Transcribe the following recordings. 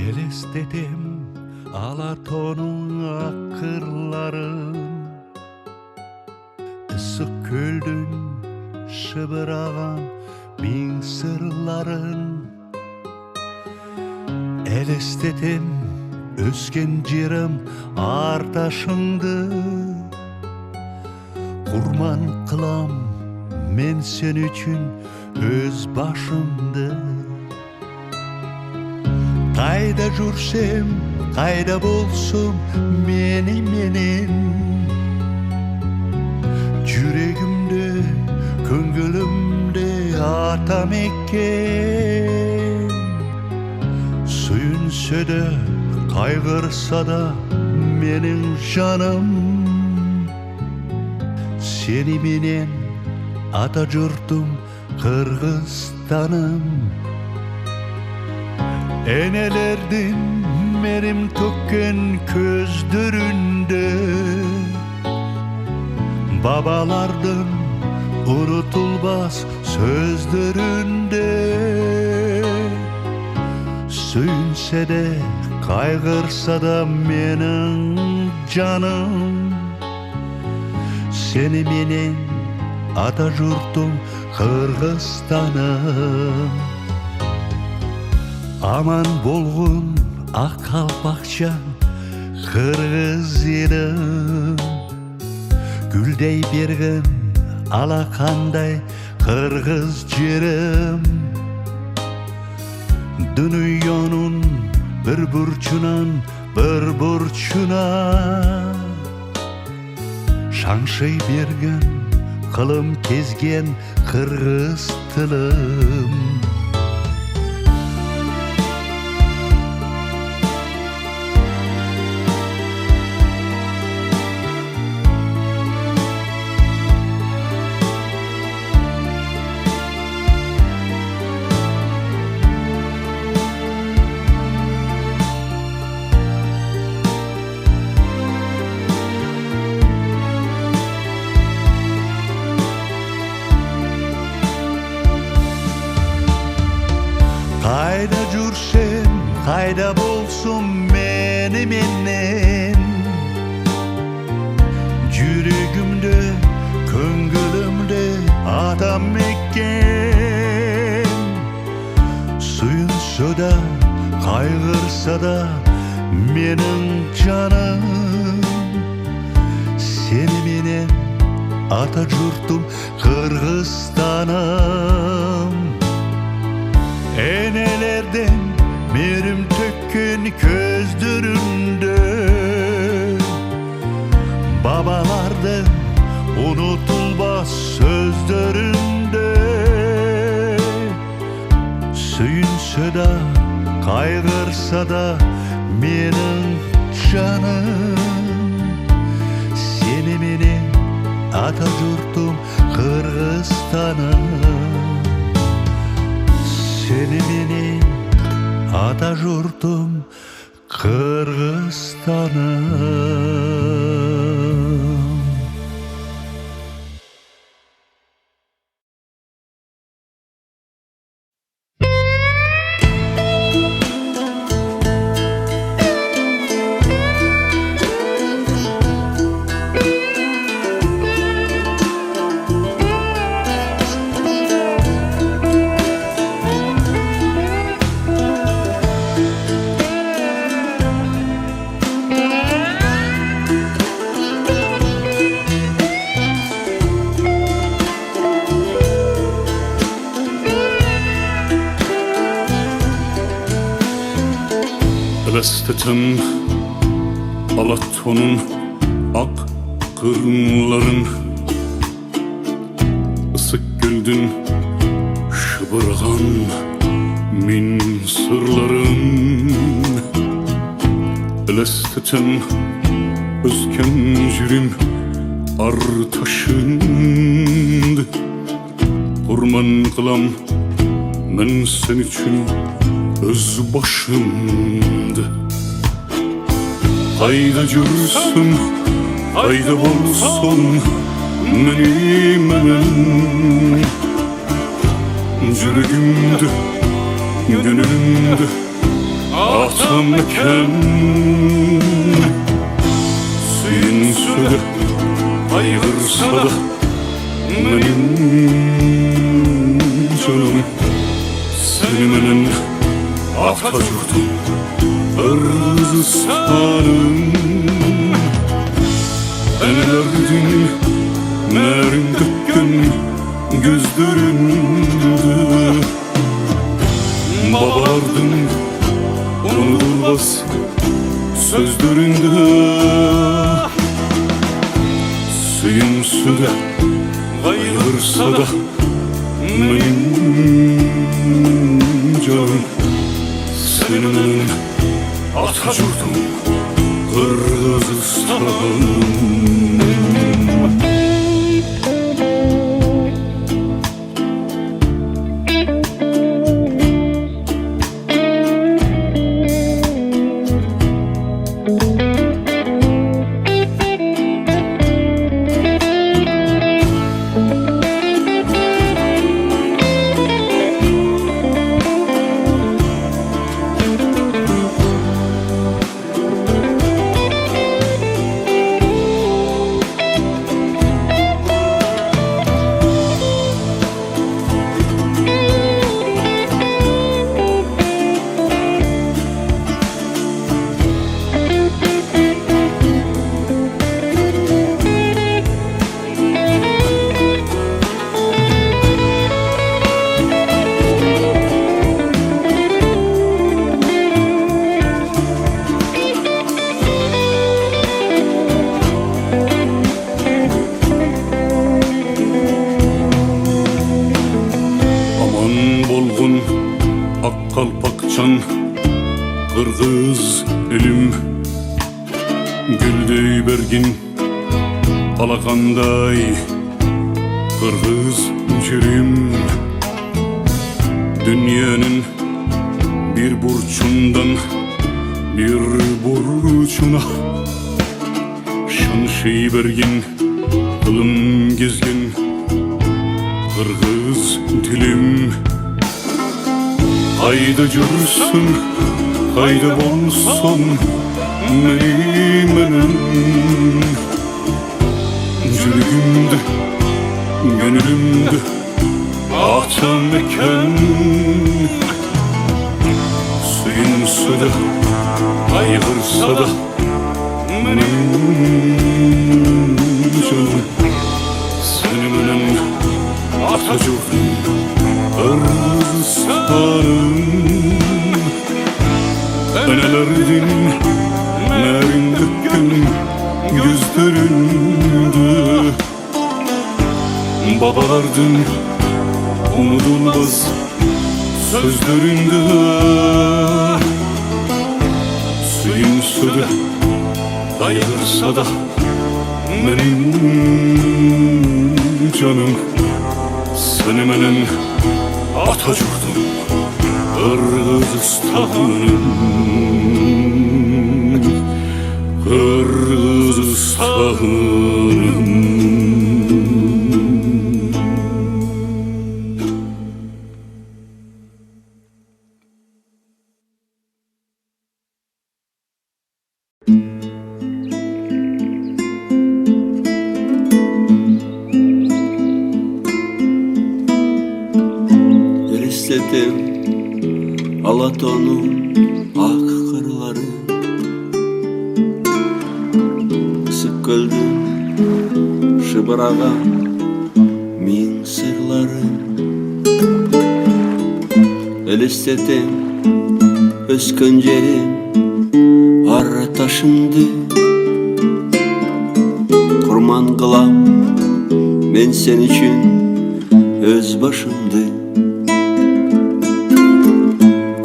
Elestedim Alatonun akırların, ısık köldün şıbırağan bin sırların. Elestedim özgen cirim ardaşındı, kurman kılam men sen üçün öz başımdı. Kayda jursem, kayda bolsum menin yüreğimde, köngülümde atam ekken. Suyunsa da, kaygırsa da menin canım, seni menen ata jurtum Kırgızstanım. Enelerden merim tökken közlerinde, babalardan unutulmaz sözlerinde. Suyunsa da, kaygırsa da menin canım, seni menen ata jurtum Kırgızstanım. Aman bolgun ak kalpakçan Kırgız yelim, güldey bergen alakanday Kırgız jerim. Dünyanın bir burçunan bir burçuna şanşay bergen, kılım kezgen Kırgız tılım. Kayda jursem, kayda bolsum menim enen. Yüreğimde, köngülümde atam ekken. Suyunsa da, kaygırsa da menin canım, seni menen ata jurtum Kırgızstanım. Enelerden merim tökken közlerinde, babalardan unutulmaz sözlerinde. Suyunsa da, kaygırsa da menin canım, seni menen ata jurtum Kırgızstanım. Seni menen ata jurtum Kırgızstanım. Elestedim Alatonun ak kırımların, ısık güldün şıbırgan min sırların. Elestedim özken jirim artaşındı, kurman kılam men sen üçün öz başımdı. Kayda jursum, kayda bolsun menim enen. Yüreğimde, gönlümde atam eken. Suyunsa da kaygırsa da benim canım. Seni menen ata yurdum Kırgızistanım. Elerdin merin dökkün gözlerinde. Babalardın unutulmaz sözlerinde. Suyun suda kayırsa da benim canım. Senin ata yurdum Kırgızistanım. Akkalpakçan Kırgız elim. Güldey bergin alakanday Kırgız cirim. Dünyanın bir burçundan bir burçuna şan şey bergin kılım gezgin Kırgız dilim. Hayda görsün, hayda bolsun meymenin. Cürgümde, gönlümde atam eken. Suyun suda, kaygırsa da benim canım. Seni menen ata yurdum Kırgızistanım. Önelerdin merin dökkün gözlerinde. Babalardın unutulmaz sözlerinde. Suyun suda kaygırsa da benim canım. Seni menen ata yurdum Kırgızistanım. Kırgızistanım. Özledim Alaton'un ak kırları. Sıkıldım şıbırağa min sırları. Özledim özküncerim ar taşındı. Kurman kılam ben sen için öz başımdı.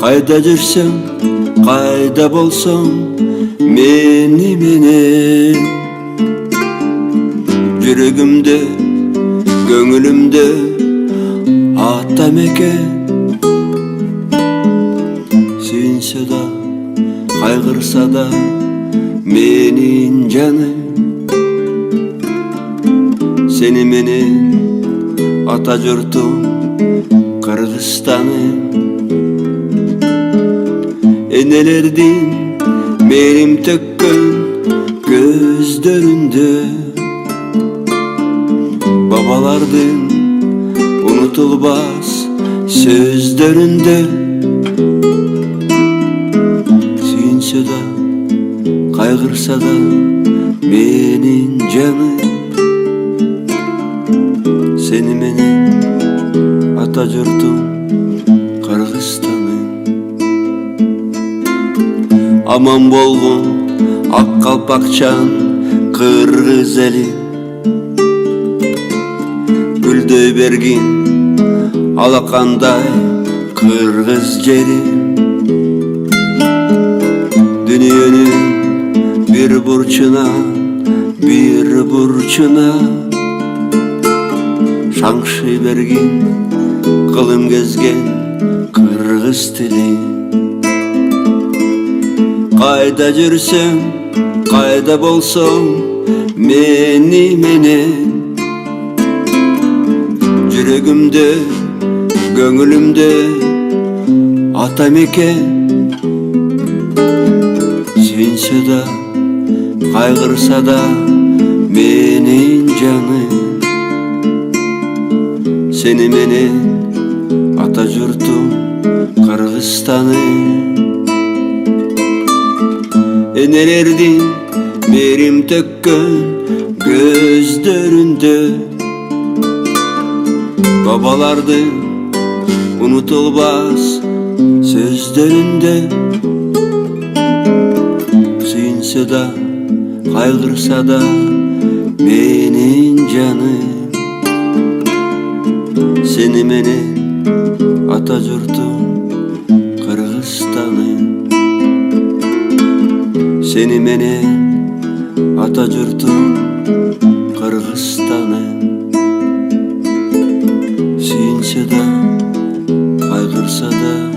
Kayda жүрсең, kayda bolsаң, meni menen. Жүрегімде, көңілімде атам екен. Сүйінсе да, кайгырса да менин жаным. Seni менен ата журтум Кыргызстаным. Enelerdin benim tökkön gözlerinde, babalardın unutulmaz sözlerinde. Suyunsa da kaygırsa da benim canım, seni menin Atajurtum Kırgızstanım. Aman bolgun ak kalpakçan kırgız eli, gülдөй bergin alakanday kırgız jeri. Dünyanın bir burçuna şаңшый bergin kılım gezgen kırgız tili. Kayda жүрсөң, kayda bolsоң, meni жүрөгүмдө, көңүлүмдө ата мекен. Сүйүнсө да, кайгырса да менин жаным, seni menin Atajurtum Kırgızstanım. Enelerdin benim tökkön gözlerinde, babalardın unutulmaz sözlerinde. Suyunsa da kaygırsa da benim canım, seni menin Atajurtum Kırgızstanım. Seni menin Atajurtum Kırgızstanım. Suyunsa da kaygırsa da